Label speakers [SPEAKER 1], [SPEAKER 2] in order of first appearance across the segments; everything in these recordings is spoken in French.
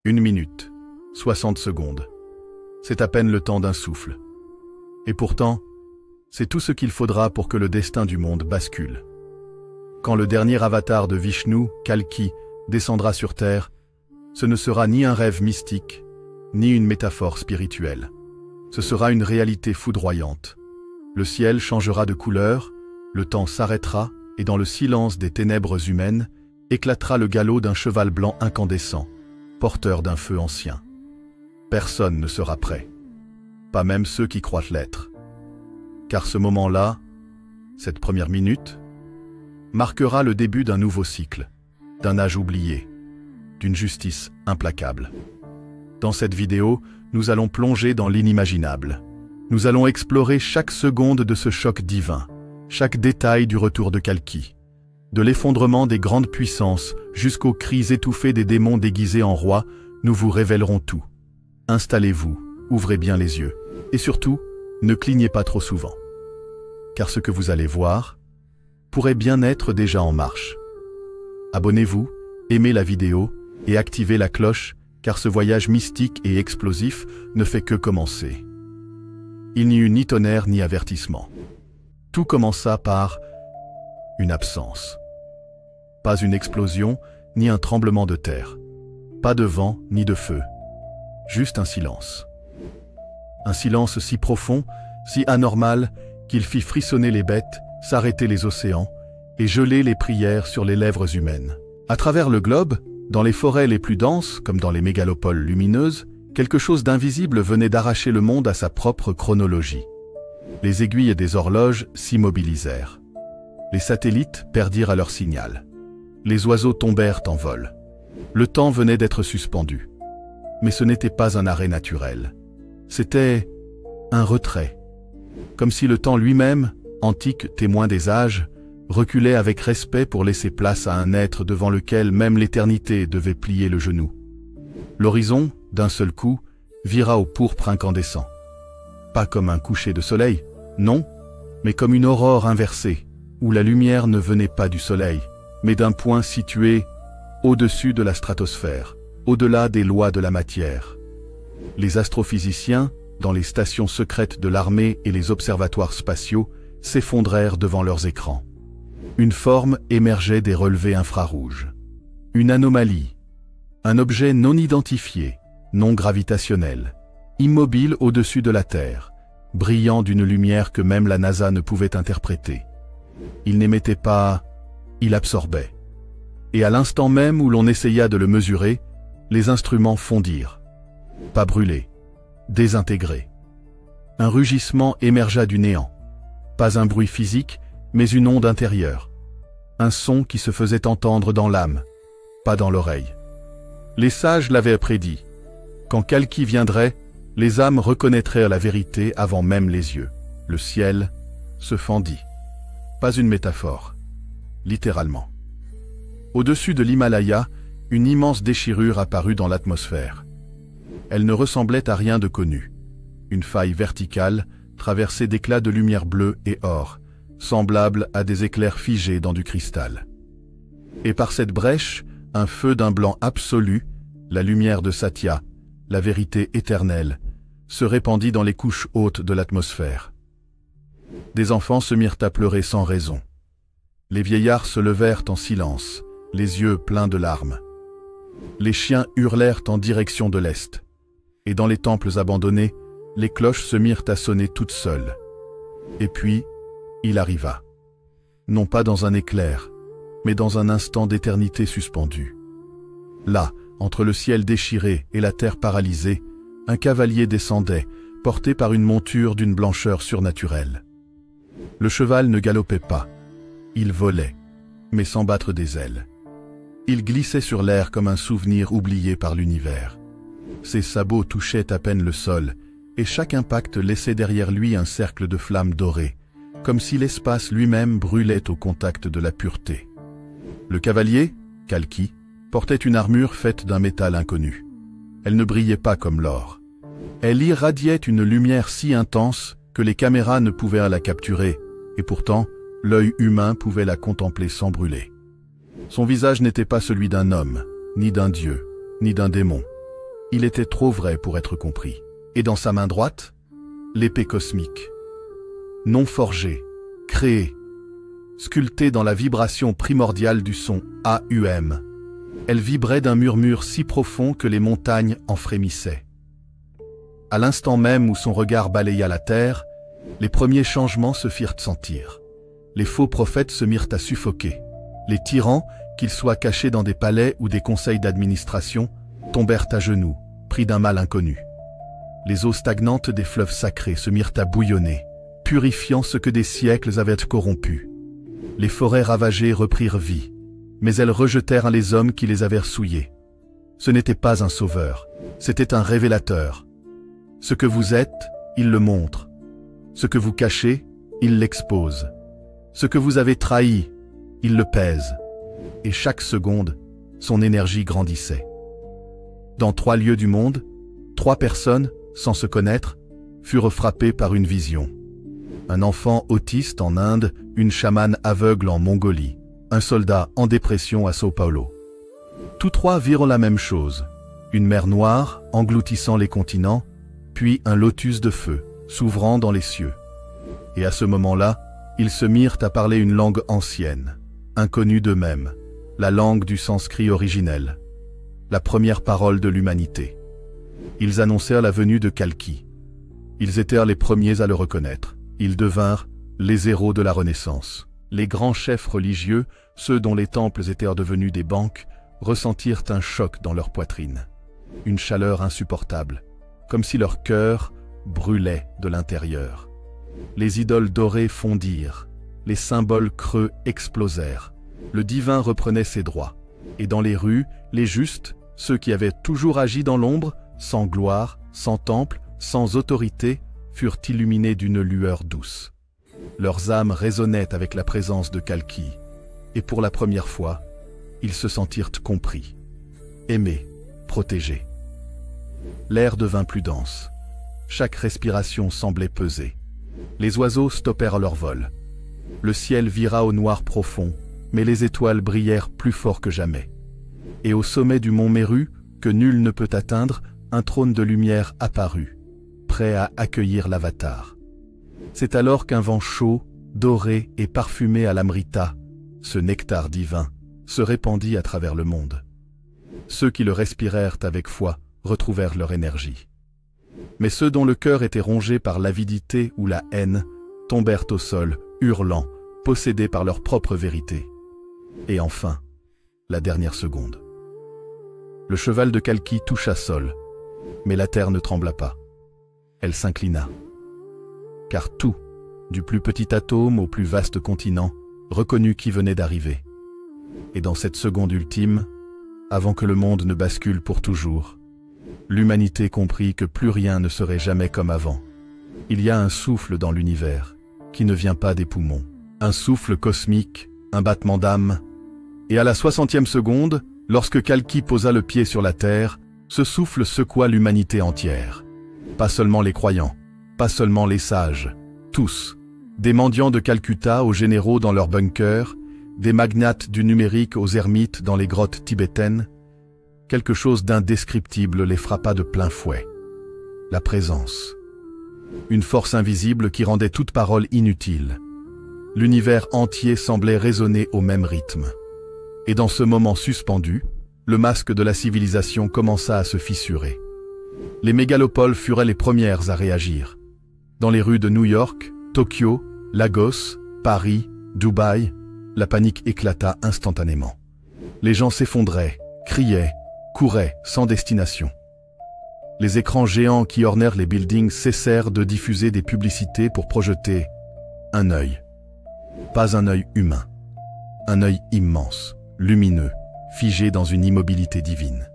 [SPEAKER 1] 1 minute, 60 secondes. C'est à peine le temps d'un souffle. Et pourtant, c'est tout ce qu'il faudra pour que le destin du monde bascule. Quand le dernier avatar de Vishnu, Kalki, descendra sur Terre, ce ne sera ni un rêve mystique, ni une métaphore spirituelle. Ce sera une réalité foudroyante. Le ciel changera de couleur, le temps s'arrêtera, et dans le silence des ténèbres humaines, éclatera le galop d'un cheval blanc incandescent, porteur d'un feu ancien. Personne ne sera prêt, pas même ceux qui croient l'être. Car ce moment-là, cette première minute, marquera le début d'un nouveau cycle, d'un âge oublié, d'une justice implacable. Dans cette vidéo, nous allons plonger dans l'inimaginable. Nous allons explorer chaque seconde de ce choc divin, chaque détail du retour de Kalki, de l'effondrement des grandes puissances jusqu'aux cris étouffés des démons déguisés en rois. Nous vous révélerons tout. Installez-vous, ouvrez bien les yeux, et surtout, ne clignez pas trop souvent. Car ce que vous allez voir pourrait bien être déjà en marche. Abonnez-vous, aimez la vidéo et activez la cloche, car ce voyage mystique et explosif ne fait que commencer. Il n'y eut ni tonnerre ni avertissement. Tout commença par une absence. Pas une explosion, ni un tremblement de terre. Pas de vent, ni de feu. Juste un silence. Un silence si profond, si anormal, qu'il fit frissonner les bêtes, s'arrêter les océans, et geler les prières sur les lèvres humaines. À travers le globe, dans les forêts les plus denses, comme dans les mégalopoles lumineuses, quelque chose d'invisible venait d'arracher le monde à sa propre chronologie. Les aiguilles des horloges s'immobilisèrent. Les satellites perdirent leur signal. Les oiseaux tombèrent en vol. Le temps venait d'être suspendu. Mais ce n'était pas un arrêt naturel. C'était un retrait. Comme si le temps lui-même, antique témoin des âges, reculait avec respect pour laisser place à un être devant lequel même l'éternité devait plier le genou. L'horizon, d'un seul coup, vira au pourpre incandescent. Pas comme un coucher de soleil, non, mais comme une aurore inversée, où la lumière ne venait pas du soleil, mais d'un point situé au-dessus de la stratosphère, au-delà des lois de la matière. Les astrophysiciens, dans les stations secrètes de l'armée et les observatoires spatiaux, s'effondraient devant leurs écrans. Une forme émergeait des relevés infrarouges. Une anomalie. Un objet non identifié, non gravitationnel, immobile au-dessus de la Terre, brillant d'une lumière que même la NASA ne pouvait interpréter. Il n'émettait pas, il absorbait. Et à l'instant même où l'on essaya de le mesurer, les instruments fondirent. Pas brûlés, désintégrés. Un rugissement émergea du néant. Pas un bruit physique, mais une onde intérieure. Un son qui se faisait entendre dans l'âme, pas dans l'oreille. Les sages l'avaient prédit. Quand Kalki viendrait, les âmes reconnaîtraient la vérité avant même les yeux. Le ciel se fendit. Pas une métaphore, littéralement. Au-dessus de l'Himalaya, une immense déchirure apparut dans l'atmosphère. Elle ne ressemblait à rien de connu. Une faille verticale, traversée d'éclats de lumière bleue et or, semblables à des éclairs figés dans du cristal. Et par cette brèche, un feu d'un blanc absolu, la lumière de Satya, la vérité éternelle, se répandit dans les couches hautes de l'atmosphère. Des enfants se mirent à pleurer sans raison. Les vieillards se levèrent en silence, les yeux pleins de larmes. Les chiens hurlèrent en direction de l'est. Et dans les temples abandonnés, les cloches se mirent à sonner toutes seules. Et puis, il arriva. Non pas dans un éclair, mais dans un instant d'éternité suspendue. Là, entre le ciel déchiré et la terre paralysée, un cavalier descendait, porté par une monture d'une blancheur surnaturelle. Le cheval ne galopait pas. Il volait, mais sans battre des ailes. Il glissait sur l'air comme un souvenir oublié par l'univers. Ses sabots touchaient à peine le sol, et chaque impact laissait derrière lui un cercle de flammes dorées, comme si l'espace lui-même brûlait au contact de la pureté. Le cavalier, Kalki, portait une armure faite d'un métal inconnu. Elle ne brillait pas comme l'or. Elle irradiait une lumière si intense que les caméras ne pouvaient la capturer, et pourtant, l'œil humain pouvait la contempler sans brûler. Son visage n'était pas celui d'un homme, ni d'un dieu, ni d'un démon. Il était trop vrai pour être compris. Et dans sa main droite, l'épée cosmique. Non forgée, créée, sculptée dans la vibration primordiale du son AUM. Elle vibrait d'un murmure si profond que les montagnes en frémissaient. À l'instant même où son regard balaya la terre, les premiers changements se firent sentir. Les faux prophètes se mirent à suffoquer. Les tyrans, qu'ils soient cachés dans des palais ou des conseils d'administration, tombèrent à genoux, pris d'un mal inconnu. Les eaux stagnantes des fleuves sacrés se mirent à bouillonner, purifiant ce que des siècles avaient corrompu. Les forêts ravagées reprirent vie, mais elles rejetèrent les hommes qui les avaient souillées. Ce n'était pas un sauveur, c'était un révélateur. Ce que vous êtes, il le montre. Ce que vous cachez, il l'expose. Ce que vous avez trahi, il le pèse. Et chaque seconde, son énergie grandissait. Dans 3 lieux du monde, 3 personnes, sans se connaître, furent frappées par une vision. Un enfant autiste en Inde, une chamane aveugle en Mongolie, un soldat en dépression à São Paulo. Tous 3 virent la même chose, une mer noire engloutissant les continents, puis un lotus de feu s'ouvrant dans les cieux. Et à ce moment-là, ils se mirent à parler une langue ancienne, inconnue d'eux-mêmes, la langue du sanskrit originel, la première parole de l'humanité. Ils annoncèrent la venue de Kalki. Ils étaient les premiers à le reconnaître. Ils devinrent les héros de la Renaissance. Les grands chefs religieux, ceux dont les temples étaient devenus des banques, ressentirent un choc dans leur poitrine. Une chaleur insupportable, comme si leur cœur brûlait de l'intérieur. Les idoles dorées fondirent, les symboles creux explosèrent. Le divin reprenait ses droits. Et dans les rues, les justes, ceux qui avaient toujours agi dans l'ombre, sans gloire, sans temple, sans autorité, furent illuminés d'une lueur douce. Leurs âmes résonnaient avec la présence de Kalki, et pour la première fois, ils se sentirent compris, aimés, protégés. L'air devint plus dense. Chaque respiration semblait peser. Les oiseaux stoppèrent leur vol. Le ciel vira au noir profond, mais les étoiles brillèrent plus fort que jamais. Et au sommet du mont Méru, que nul ne peut atteindre, un trône de lumière apparut, prêt à accueillir l'avatar. C'est alors qu'un vent chaud, doré et parfumé à l'amrita, ce nectar divin, se répandit à travers le monde. Ceux qui le respirèrent avec foi retrouvèrent leur énergie. Mais ceux dont le cœur était rongé par l'avidité ou la haine tombèrent au sol, hurlant, possédés par leur propre vérité. Et enfin, la dernière seconde. Le cheval de Kalki toucha sol, mais la terre ne trembla pas. Elle s'inclina. Car tout, du plus petit atome au plus vaste continent, reconnut qui venait d'arriver. Et dans cette seconde ultime, avant que le monde ne bascule pour toujours, l'humanité comprit que plus rien ne serait jamais comme avant. Il y a un souffle dans l'univers, qui ne vient pas des poumons. Un souffle cosmique, un battement d'âme. Et à la 60e seconde, lorsque Kalki posa le pied sur la terre, ce souffle secoua l'humanité entière. Pas seulement les croyants, pas seulement les sages, tous. Des mendiants de Calcutta aux généraux dans leurs bunkers, des magnates du numérique aux ermites dans les grottes tibétaines, quelque chose d'indescriptible les frappa de plein fouet. La présence. Une force invisible qui rendait toute parole inutile. L'univers entier semblait résonner au même rythme. Et dans ce moment suspendu, le masque de la civilisation commença à se fissurer. Les mégalopoles furent les premières à réagir. Dans les rues de New York, Tokyo, Lagos, Paris, Dubaï, la panique éclata instantanément. Les gens s'effondraient, criaient, couraient sans destination. Les écrans géants qui ornèrent les buildings cessèrent de diffuser des publicités pour projeter un œil. Pas un œil humain. Un œil immense, lumineux, figé dans une immobilité divine.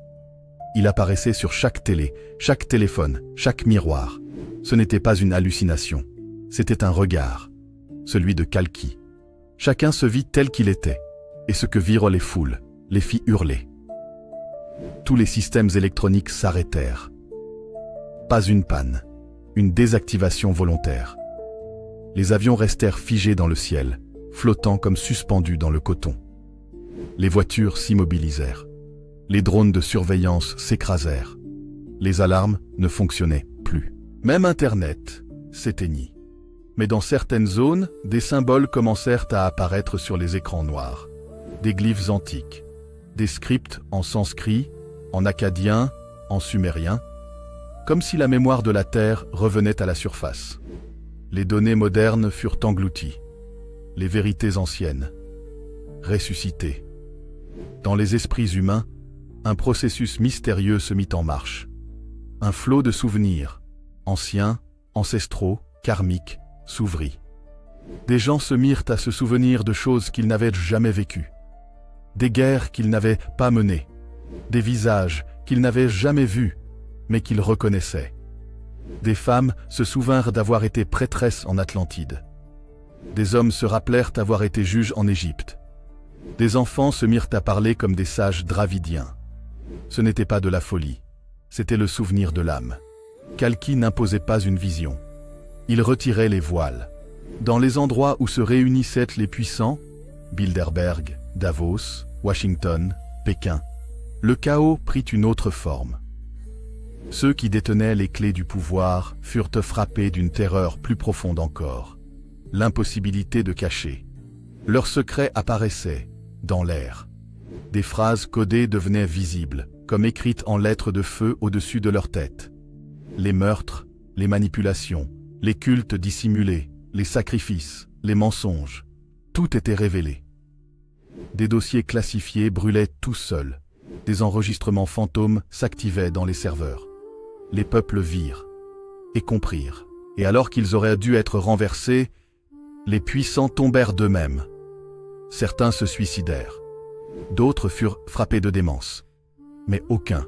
[SPEAKER 1] Il apparaissait sur chaque télé, chaque téléphone, chaque miroir. Ce n'était pas une hallucination, c'était un regard, celui de Kalki. Chacun se vit tel qu'il était, et ce que virent les foules, les fit hurler. Tous les systèmes électroniques s'arrêtèrent. Pas une panne, une désactivation volontaire. Les avions restèrent figés dans le ciel, flottant comme suspendus dans le coton. Les voitures s'immobilisèrent. Les drones de surveillance s'écrasèrent. Les alarmes ne fonctionnaient plus. Même Internet s'éteignit. Mais dans certaines zones, des symboles commencèrent à apparaître sur les écrans noirs. Des glyphes antiques, des scripts en sanskrit, en akkadien, en sumérien, comme si la mémoire de la Terre revenait à la surface. Les données modernes furent englouties, les vérités anciennes ressuscitées. Dans les esprits humains, un processus mystérieux se mit en marche. Un flot de souvenirs, anciens, ancestraux, karmiques, s'ouvrit. Des gens se mirent à se souvenir de choses qu'ils n'avaient jamais vécues, des guerres qu'ils n'avaient pas menées, des visages qu'ils n'avaient jamais vus, mais qu'ils reconnaissaient. Des femmes se souvinrent d'avoir été prêtresses en Atlantide. Des hommes se rappelèrent avoir été juges en Égypte. Des enfants se mirent à parler comme des sages dravidiens. Ce n'était pas de la folie, c'était le souvenir de l'âme. Kalki n'imposait pas une vision. Il retirait les voiles. Dans les endroits où se réunissaient les puissants, Bilderberg, Davos, Washington, Pékin, le chaos prit une autre forme. Ceux qui détenaient les clés du pouvoir furent frappés d'une terreur plus profonde encore. L'impossibilité de cacher. Leurs secrets apparaissaient, dans l'air. Des phrases codées devenaient visibles, comme écrites en lettres de feu au-dessus de leur tête. Les meurtres, les manipulations, les cultes dissimulés, les sacrifices, les mensonges, tout était révélé. Des dossiers classifiés brûlaient tout seuls. Des enregistrements fantômes s'activaient dans les serveurs. Les peuples virent et comprirent. Et alors qu'ils auraient dû être renversés, les puissants tombèrent d'eux-mêmes. Certains se suicidèrent. D'autres furent frappés de démence. Mais aucun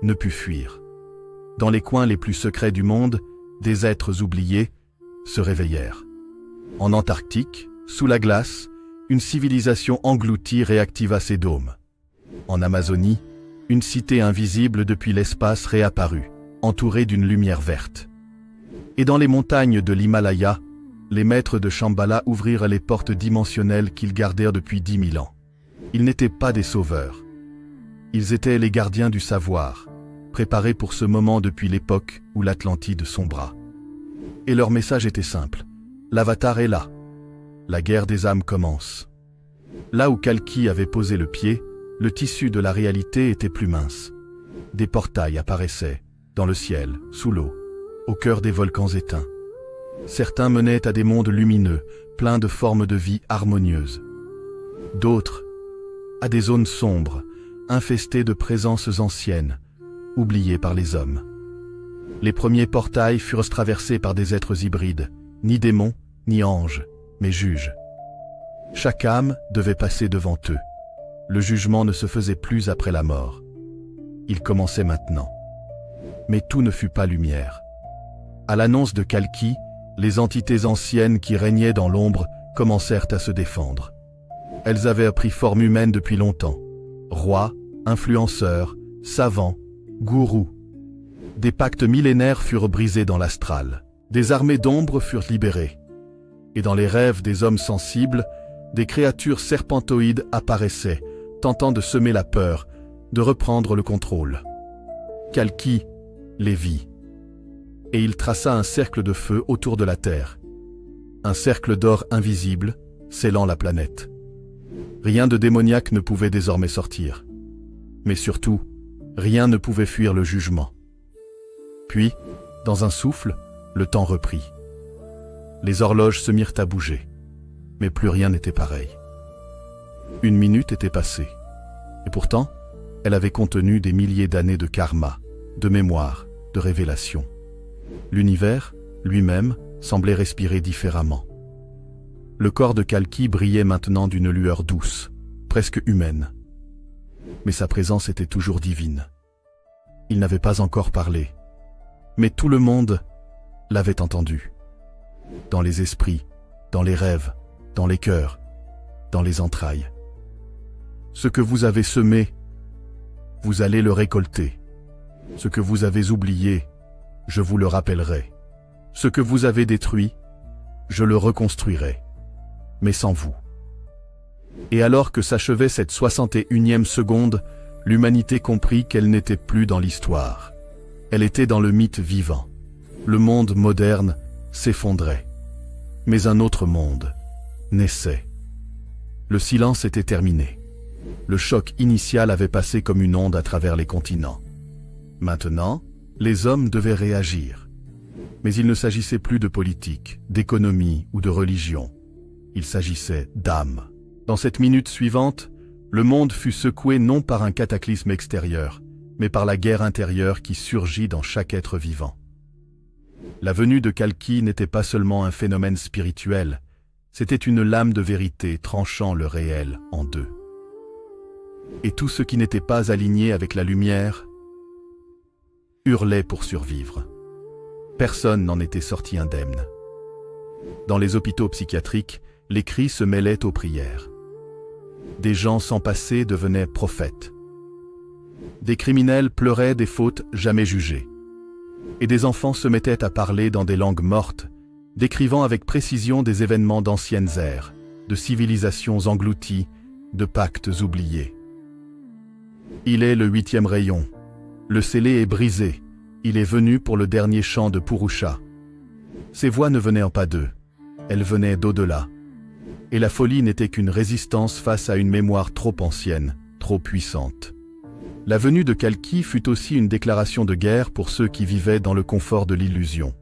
[SPEAKER 1] ne put fuir. Dans les coins les plus secrets du monde, des êtres oubliés se réveillèrent. En Antarctique, sous la glace, une civilisation engloutie réactiva ses dômes. En Amazonie, une cité invisible depuis l'espace réapparut, entourée d'une lumière verte. Et dans les montagnes de l'Himalaya, les maîtres de Shambhala ouvrirent les portes dimensionnelles qu'ils gardèrent depuis 10 000 ans. Ils n'étaient pas des sauveurs. Ils étaient les gardiens du savoir, préparés pour ce moment depuis l'époque où l'Atlantide sombra. Et leur message était simple. L'Avatar est là. La guerre des âmes commence. Là où Kalki avait posé le pied, le tissu de la réalité était plus mince. Des portails apparaissaient, dans le ciel, sous l'eau, au cœur des volcans éteints. Certains menaient à des mondes lumineux, pleins de formes de vie harmonieuses. D'autres, à des zones sombres, infestées de présences anciennes, oubliées par les hommes. Les premiers portails furent traversés par des êtres hybrides, ni démons, ni anges, mais juges. Chaque âme devait passer devant eux. Le jugement ne se faisait plus après la mort. Il commençait maintenant. Mais tout ne fut pas lumière. À l'annonce de Kalki, les entités anciennes qui régnaient dans l'ombre commencèrent à se défendre. Elles avaient pris forme humaine depuis longtemps. Rois, influenceurs, savants, gourous. Des pactes millénaires furent brisés dans l'astral. Des armées d'ombre furent libérées. Et dans les rêves des hommes sensibles, des créatures serpentoïdes apparaissaient, tentant de semer la peur, de reprendre le contrôle. Kalki les vit. Et il traça un cercle de feu autour de la Terre. Un cercle d'or invisible, scellant la planète. Rien de démoniaque ne pouvait désormais sortir. Mais surtout, rien ne pouvait fuir le jugement. Puis, dans un souffle, le temps reprit. Les horloges se mirent à bouger, mais plus rien n'était pareil. Une minute était passée, et pourtant, elle avait contenu des milliers d'années de karma, de mémoire, de révélation. L'univers, lui-même, semblait respirer différemment. Le corps de Kalki brillait maintenant d'une lueur douce, presque humaine. Mais sa présence était toujours divine. Il n'avait pas encore parlé, mais tout le monde l'avait entendu. Dans les esprits, dans les rêves, dans les cœurs, dans les entrailles. Ce que vous avez semé, vous allez le récolter. Ce que vous avez oublié, je vous le rappellerai. Ce que vous avez détruit, je le reconstruirai, mais sans vous. Et alors que s'achevait cette 61e seconde, l'humanité comprit qu'elle n'était plus dans l'histoire. Elle était dans le mythe vivant. Le monde moderne s'effondrait. Mais un autre monde naissait. Le silence était terminé. Le choc initial avait passé comme une onde à travers les continents. Maintenant, les hommes devaient réagir. Mais il ne s'agissait plus de politique, d'économie ou de religion. Il s'agissait d'âme. Dans cette minute suivante, le monde fut secoué non par un cataclysme extérieur, mais par la guerre intérieure qui surgit dans chaque être vivant. La venue de Kalki n'était pas seulement un phénomène spirituel, c'était une lame de vérité tranchant le réel en deux. Et tout ce qui n'était pas aligné avec la lumière hurlait pour survivre. Personne n'en était sorti indemne. Dans les hôpitaux psychiatriques, les cris se mêlaient aux prières. Des gens sans passé devenaient prophètes. Des criminels pleuraient des fautes jamais jugées. Et des enfants se mettaient à parler dans des langues mortes, décrivant avec précision des événements d'anciennes ères, de civilisations englouties, de pactes oubliés. Il est le 8e rayon. Le scellé est brisé. Il est venu pour le dernier chant de Purusha. Ces voix ne venaient pas d'eux. Elles venaient d'au-delà. Et la folie n'était qu'une résistance face à une mémoire trop ancienne, trop puissante. La venue de Kalki fut aussi une déclaration de guerre pour ceux qui vivaient dans le confort de l'illusion.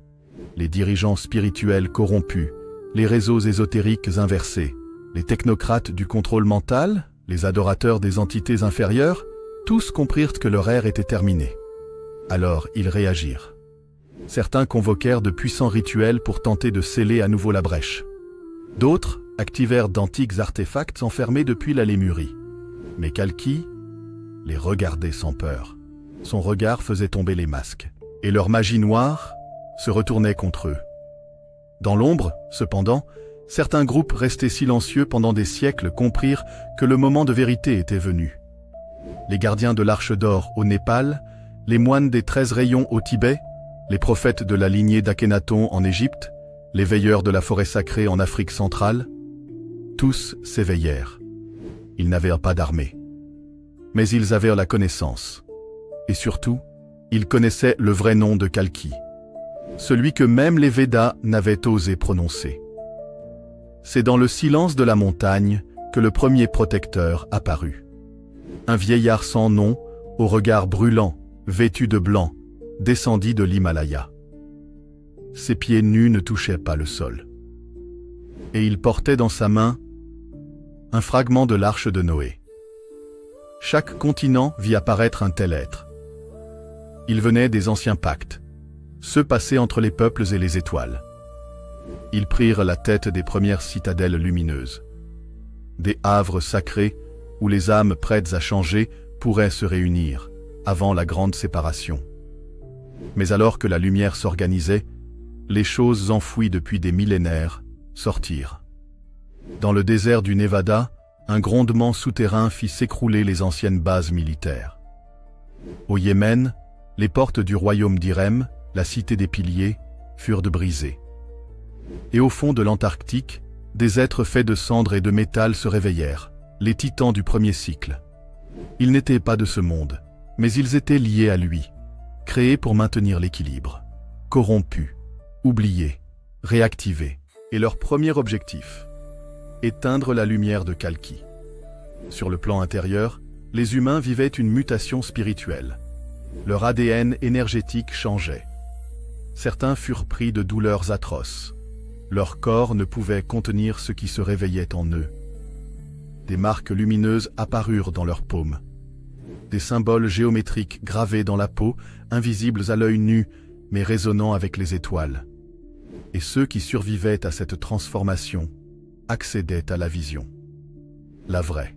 [SPEAKER 1] Les dirigeants spirituels corrompus, les réseaux ésotériques inversés, les technocrates du contrôle mental, les adorateurs des entités inférieures, tous comprirent que leur ère était terminée. Alors ils réagirent. Certains convoquèrent de puissants rituels pour tenter de sceller à nouveau la brèche. D'autres activèrent d'antiques artefacts enfermés depuis la Lémurie. Mais Kalki les regardait sans peur. Son regard faisait tomber les masques, et leur magie noire se retournait contre eux. Dans l'ombre, cependant, certains groupes restés silencieux pendant des siècles comprirent que le moment de vérité était venu. Les gardiens de l'Arche d'Or au Népal, les moines des 13 rayons au Tibet, les prophètes de la lignée d'Akhenaton en Égypte, les veilleurs de la forêt sacrée en Afrique centrale, tous s'éveillèrent. Ils n'avaient pas d'armée. Mais ils avaient la connaissance. Et surtout, ils connaissaient le vrai nom de Kalki, celui que même les Védas n'avaient osé prononcer. C'est dans le silence de la montagne que le premier protecteur apparut. Un vieillard sans nom, au regard brûlant, vêtu de blanc, descendit de l'Himalaya. Ses pieds nus ne touchaient pas le sol. Et il portait dans sa main un fragment de l'arche de Noé. Chaque continent vit apparaître un tel être. Il venait des anciens pactes, ceux passés entre les peuples et les étoiles. Ils prirent la tête des premières citadelles lumineuses, des havres sacrés où les âmes prêtes à changer pourraient se réunir avant la grande séparation. Mais alors que la lumière s'organisait, les choses enfouies depuis des millénaires sortirent. Dans le désert du Nevada, un grondement souterrain fit s'écrouler les anciennes bases militaires. Au Yémen, les portes du royaume d'Irem, la cité des piliers, furent brisées. Et au fond de l'Antarctique, des êtres faits de cendres et de métal se réveillèrent, les titans du premier cycle. Ils n'étaient pas de ce monde, mais ils étaient liés à lui, créés pour maintenir l'équilibre, corrompus, oubliés, réactivés. Et leur premier objectif, éteindre la lumière de Kalki. Sur le plan intérieur, les humains vivaient une mutation spirituelle. Leur ADN énergétique changeait. Certains furent pris de douleurs atroces. Leur corps ne pouvait contenir ce qui se réveillait en eux. Des marques lumineuses apparurent dans leurs paumes. Des symboles géométriques gravés dans la peau, invisibles à l'œil nu, mais résonnant avec les étoiles. Et ceux qui survivaient à cette transformation accédaient à la vision. La vraie.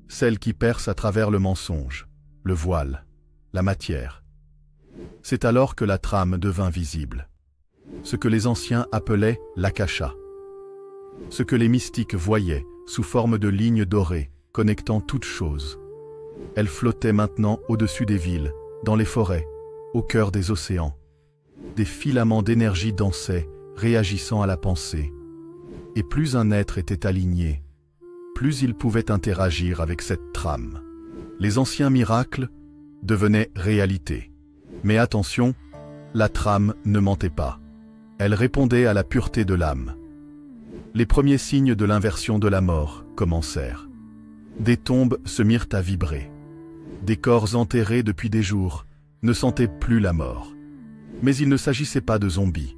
[SPEAKER 1] Celle qui perce à travers le mensonge, le voile, la matière. C'est alors que la trame devint visible. Ce que les anciens appelaient l'akasha. Ce que les mystiques voyaient sous forme de lignes dorées, connectant toutes choses. Elle flottait maintenant au-dessus des villes, dans les forêts, au cœur des océans. Des filaments d'énergie dansaient, réagissant à la pensée. Et plus un être était aligné, plus il pouvait interagir avec cette trame. Les anciens miracles devenaient réalité. Mais attention, la trame ne mentait pas. Elle répondait à la pureté de l'âme. Les premiers signes de l'inversion de la mort commencèrent. Des tombes se mirent à vibrer. Des corps enterrés depuis des jours ne sentaient plus la mort. Mais il ne s'agissait pas de zombies.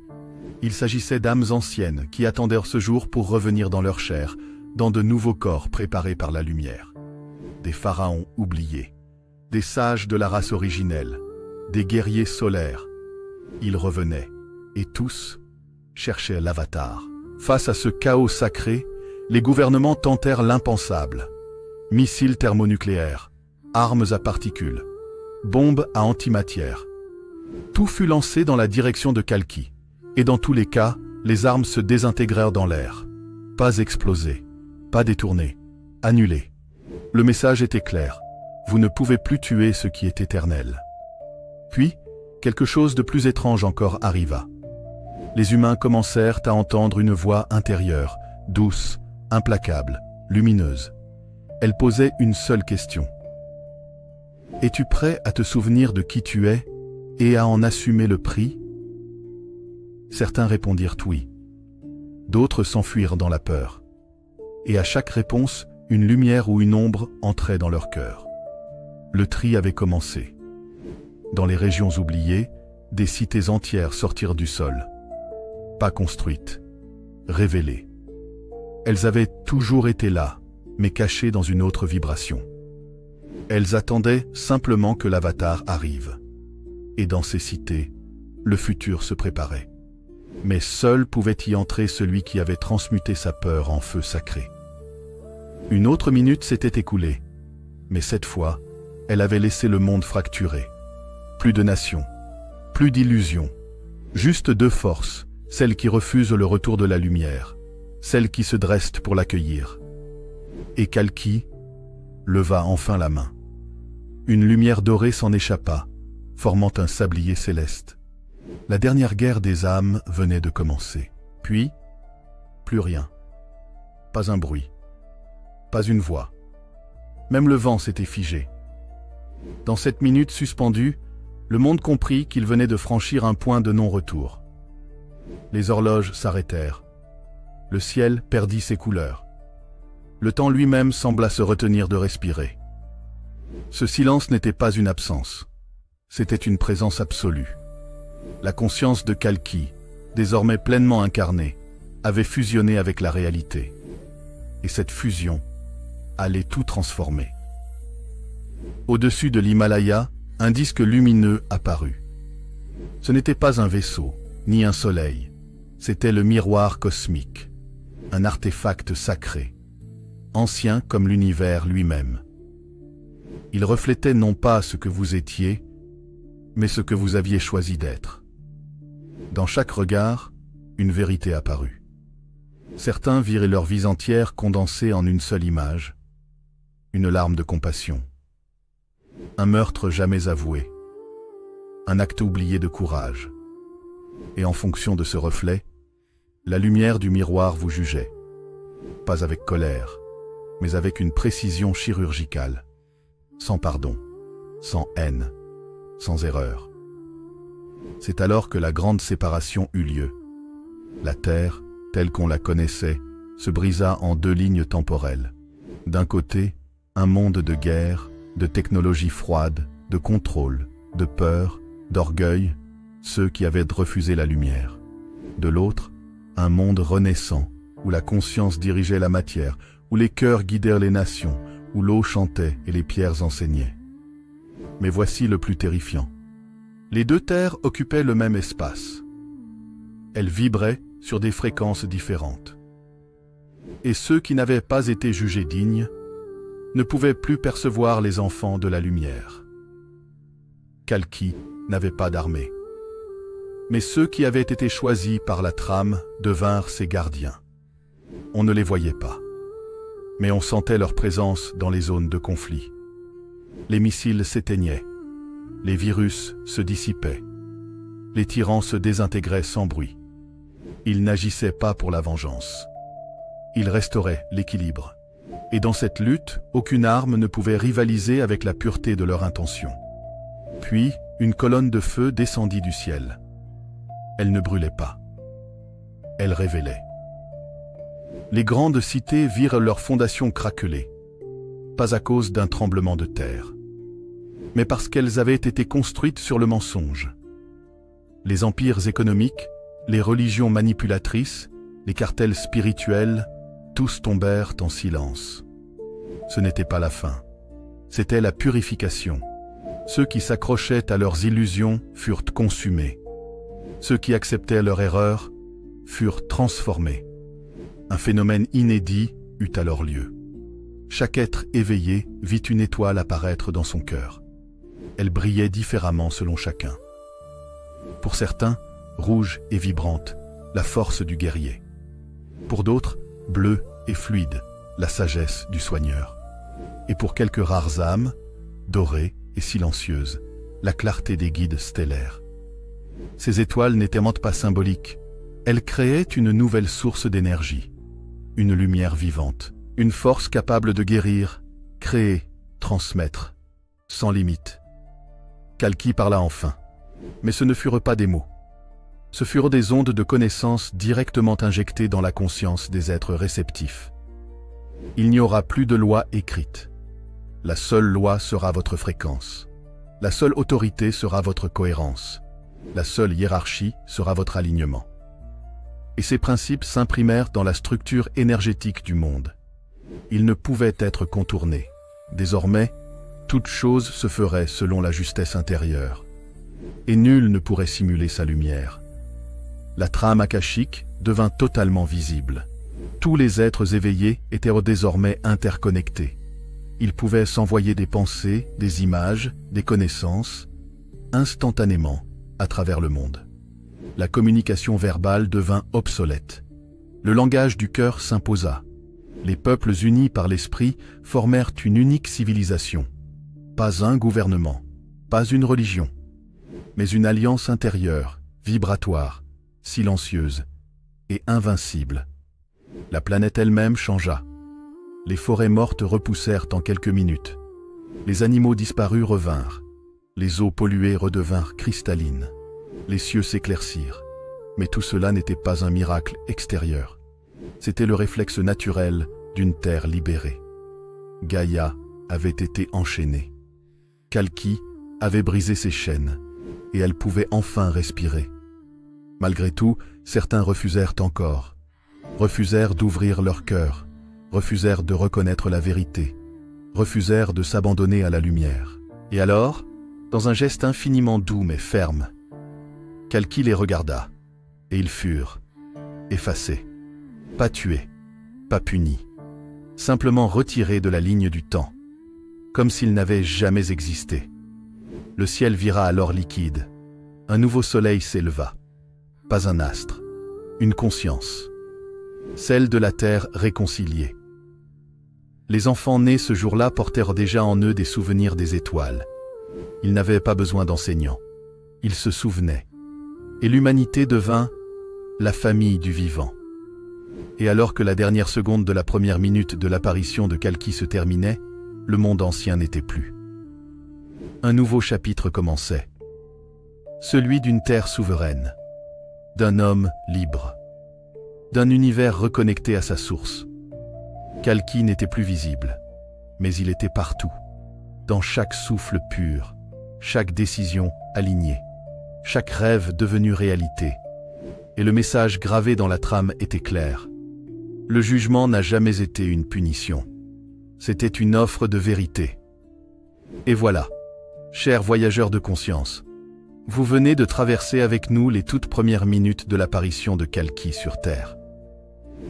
[SPEAKER 1] Il s'agissait d'âmes anciennes qui attendaient ce jour pour revenir dans leur chair, dans de nouveaux corps préparés par la lumière. Des pharaons oubliés, des sages de la race originelle, des guerriers solaires. Ils revenaient, et tous cherchaient l'avatar. Face à ce chaos sacré, les gouvernements tentèrent l'impensable. Missiles thermonucléaires, armes à particules, bombes à antimatière. Tout fut lancé dans la direction de Kalki, et dans tous les cas, les armes se désintégrèrent dans l'air. Pas explosées, pas détournées, annulées. Le message était clair, vous ne pouvez plus tuer ce qui est éternel. Puis, quelque chose de plus étrange encore arriva. Les humains commencèrent à entendre une voix intérieure, douce, implacable, lumineuse. Elle posait une seule question. Es-tu prêt à te souvenir de qui tu es et à en assumer le prix? Certains répondirent oui. D'autres s'enfuirent dans la peur. Et à chaque réponse, une lumière ou une ombre entrait dans leur cœur. Le tri avait commencé. Dans les régions oubliées, des cités entières sortirent du sol. Pas construites, révélées. Elles avaient toujours été là, mais cachées dans une autre vibration. Elles attendaient simplement que l'avatar arrive. Et dans ces cités, le futur se préparait. Mais seul pouvait y entrer celui qui avait transmuté sa peur en feu sacré. Une autre minute s'était écoulée, mais cette fois, elle avait laissé le monde fracturé. Plus de nations, plus d'illusions, juste deux forces, celles qui refusent le retour de la lumière, celles qui se dressent pour l'accueillir. Et Kalki leva enfin la main. Une lumière dorée s'en échappa, formant un sablier céleste. La dernière guerre des âmes venait de commencer. Puis, plus rien. Pas un bruit. Pas une voix. Même le vent s'était figé. Dans cette minute suspendue, le monde comprit qu'il venait de franchir un point de non-retour. Les horloges s'arrêtèrent. Le ciel perdit ses couleurs. Le temps lui-même sembla se retenir de respirer. Ce silence n'était pas une absence. C'était une présence absolue. La conscience de Kalki, désormais pleinement incarnée, avait fusionné avec la réalité. Et cette fusion allait tout transformer. Au-dessus de l'Himalaya, un disque lumineux apparut. Ce n'était pas un vaisseau, ni un soleil. C'était le miroir cosmique, un artefact sacré, ancien comme l'univers lui-même. Il reflétait non pas ce que vous étiez, mais ce que vous aviez choisi d'être. Dans chaque regard, une vérité apparut. Certains virent leur vie entière condensée en une seule image, une larme de compassion, un meurtre jamais avoué, un acte oublié de courage. Et en fonction de ce reflet, la lumière du miroir vous jugeait, pas avec colère, mais avec une précision chirurgicale, sans pardon, sans haine, sans erreur. C'est alors que la grande séparation eut lieu. La Terre, telle qu'on la connaissait, se brisa en deux lignes temporelles. D'un côté, un monde de guerre, de technologie froide, de contrôle, de peur, d'orgueil, ceux qui avaient refusé la lumière. De l'autre, un monde renaissant, où la conscience dirigeait la matière, où les cœurs guidèrent les nations, où l'eau chantait et les pierres enseignaient. Mais voici le plus terrifiant. Les deux terres occupaient le même espace. Elles vibraient sur des fréquences différentes. Et ceux qui n'avaient pas été jugés dignes ne pouvaient plus percevoir les enfants de la lumière. Kalki n'avait pas d'armée. Mais ceux qui avaient été choisis par la trame devinrent ses gardiens. On ne les voyait pas, mais on sentait leur présence dans les zones de conflit. Les missiles s'éteignaient, les virus se dissipaient, les tyrans se désintégraient sans bruit. Ils n'agissaient pas pour la vengeance. Ils restauraient l'équilibre. Et dans cette lutte, aucune arme ne pouvait rivaliser avec la pureté de leur intention. Puis, une colonne de feu descendit du ciel. Elle ne brûlait pas. Elle révélait. Les grandes cités virent leurs fondations craqueler, pas à cause d'un tremblement de terre, mais parce qu'elles avaient été construites sur le mensonge. Les empires économiques, les religions manipulatrices, les cartels spirituels, tous tombèrent en silence. Ce n'était pas la fin, c'était la purification. Ceux qui s'accrochaient à leurs illusions furent consumés. Ceux qui acceptaient leur erreur furent transformés. Un phénomène inédit eut alors lieu. Chaque être éveillé vit une étoile apparaître dans son cœur. Elle brillait différemment selon chacun. Pour certains, rouge et vibrante, la force du guerrier. Pour d'autres, bleue et fluide, la sagesse du soigneur. Et pour quelques rares âmes, dorées et silencieuses, la clarté des guides stellaires. Ces étoiles n'étaient pas symboliques. Elles créaient une nouvelle source d'énergie, une lumière vivante, une force capable de guérir, créer, transmettre, sans limite. Kalki parla enfin, mais ce ne furent pas des mots. Ce furent des ondes de connaissance directement injectées dans la conscience des êtres réceptifs. Il n'y aura plus de loi écrite. La seule loi sera votre fréquence. La seule autorité sera votre cohérence. La seule hiérarchie sera votre alignement. Et ces principes s'imprimèrent dans la structure énergétique du monde. Ils ne pouvaient être contournés. Désormais, toute chose se ferait selon la justesse intérieure. Et nul ne pourrait simuler sa lumière. La trame akashique devint totalement visible. Tous les êtres éveillés étaient désormais interconnectés. Ils pouvaient s'envoyer des pensées, des images, des connaissances, instantanément, à travers le monde. La communication verbale devint obsolète. Le langage du cœur s'imposa. Les peuples unis par l'esprit formèrent une unique civilisation. Pas un gouvernement, pas une religion, mais une alliance intérieure, vibratoire, silencieuse et invincible. La planète elle-même changea. Les forêts mortes repoussèrent en quelques minutes. Les animaux disparus revinrent. Les eaux polluées redevinrent cristallines. Les cieux s'éclaircirent. Mais tout cela n'était pas un miracle extérieur. C'était le réflexe naturel d'une terre libérée. Gaïa avait été enchaînée. Kalki avait brisé ses chaînes, et elle pouvait enfin respirer. Malgré tout, certains refusèrent encore. Refusèrent d'ouvrir leur cœur, refusèrent de reconnaître la vérité, refusèrent de s'abandonner à la lumière. Et alors, dans un geste infiniment doux mais ferme, Kalki les regarda, et ils furent effacés, pas tués, pas punis, simplement retirés de la ligne du temps, comme s'ils n'avaient jamais existé. Le ciel vira alors liquide, un nouveau soleil s'éleva, pas un astre, une conscience, celle de la terre réconciliée. Les enfants nés ce jour-là portèrent déjà en eux des souvenirs des étoiles. Ils n'avaient pas besoin d'enseignants. Ils se souvenaient. Et l'humanité devint la famille du vivant. Et alors que la dernière seconde de la première minute de l'apparition de Kalki se terminait, le monde ancien n'était plus. Un nouveau chapitre commençait. Celui d'une terre souveraine, d'un homme libre, d'un univers reconnecté à sa source. Kalki n'était plus visible, mais il était partout, dans chaque souffle pur, chaque décision alignée, chaque rêve devenu réalité. Et le message gravé dans la trame était clair. Le jugement n'a jamais été une punition. C'était une offre de vérité. Et voilà, chers voyageurs de conscience, vous venez de traverser avec nous les toutes premières minutes de l'apparition de Kalki sur Terre.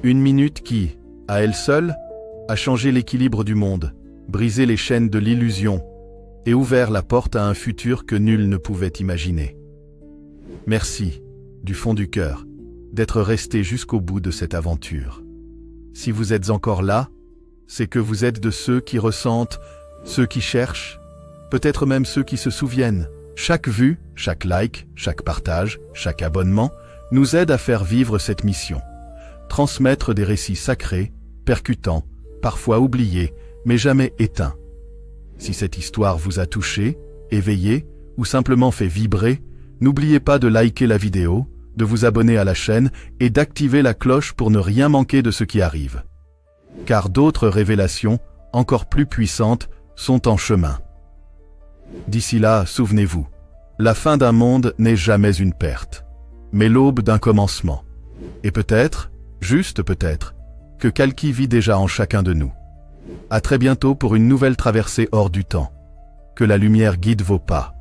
[SPEAKER 1] Une minute qui, à elle seule, a changé l'équilibre du monde, brisé les chaînes de l'illusion et ouvert la porte à un futur que nul ne pouvait imaginer. Merci, du fond du cœur, d'être resté jusqu'au bout de cette aventure. Si vous êtes encore là, c'est que vous êtes de ceux qui ressentent, ceux qui cherchent, peut-être même ceux qui se souviennent. Chaque vue, chaque like, chaque partage, chaque abonnement nous aide à faire vivre cette mission. Transmettre des récits sacrés, percutants, parfois oubliés, mais jamais éteints. Si cette histoire vous a touché, éveillé ou simplement fait vibrer, n'oubliez pas de liker la vidéo, de vous abonner à la chaîne et d'activer la cloche pour ne rien manquer de ce qui arrive. Car d'autres révélations, encore plus puissantes, sont en chemin. D'ici là, souvenez-vous, la fin d'un monde n'est jamais une perte, mais l'aube d'un commencement. Et peut-être, juste peut-être, que Kalki vit déjà en chacun de nous. À très bientôt pour une nouvelle traversée hors du temps. Que la lumière guide vos pas.